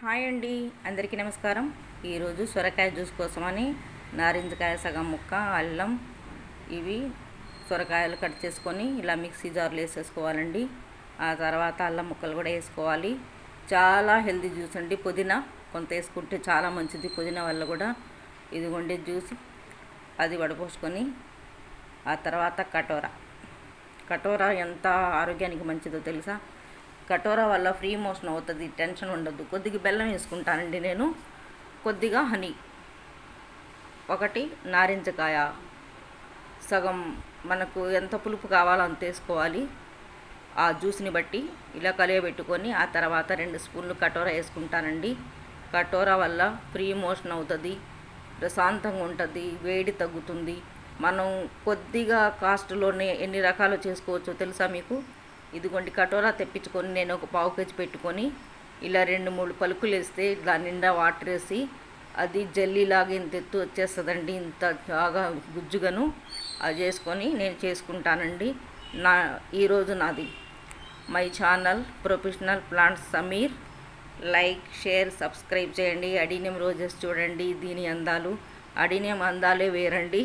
Hi అండి, అందరికీ నమస్కారం. ఈరోజు సొరకాయ జ్యూస్ కోసమని నారింజకాయ సగం ముక్క, అల్లం, ఇవి సొరకాయలు కట్ చేసుకొని ఇలా మిక్సీ జార్లో వేసేసుకోవాలండి. ఆ తర్వాత అల్లం ముక్కలు కూడా వేసుకోవాలి. చాలా హెల్తీ జ్యూస్ అండి. పుదీనా కొంత వేసుకుంటే చాలా మంచిది, పుదీనా వల్ల కూడా. ఇదిగోండి జ్యూస్, అది వడపోసుకొని ఆ తర్వాత కటోరా ఎంత ఆరోగ్యానికి మంచిదో తెలుసా? కటోరా వల్ల ఫ్రీ మోషన్ అవుతుంది, టెన్షన్ ఉండదు. కొద్దిగా బెల్లం వేసుకుంటానండి నేను, కొద్దిగా హనీ, ఒకటి నారింజకాయ సగం, మనకు ఎంత పులుపు కావాలో అంత వేసుకోవాలి. ఆ జ్యూస్ని బట్టి ఇలా కలియబెట్టుకొని ఆ తర్వాత 2 స్పూన్లు కటోరా వేసుకుంటానండి. కటోరా వల్ల ఫ్రీ మోషన్ అవుతుంది, ప్రశాంతంగా ఉంటుంది, వేడి తగ్గుతుంది. మనం కొద్దిగా కాస్ట్లోనే ఎన్ని రకాలు చేసుకోవచ్చో తెలుసా మీకు? ఇదిగోండి కటోరా తెప్పించుకొని నేను ఒక పావు కేజీ పెట్టుకొని ఇలా 2-3 పలుకులు వేస్తే దాని నిండా వాటర్ వేసి అది జల్లీలాగా ఇంత ఎత్తు వచ్చేస్తుందండి, ఇంత బాగా గుజ్జుగాను. అది చేసుకొని నేను చేసుకుంటానండి. ఈరోజు నాది my channel professional plants Sameer. Like, share, subscribe చేయండి. అడీనియం రోజెస్ చూడండి, దీని అందాలు, అడీనియం అందాలే వేరండి.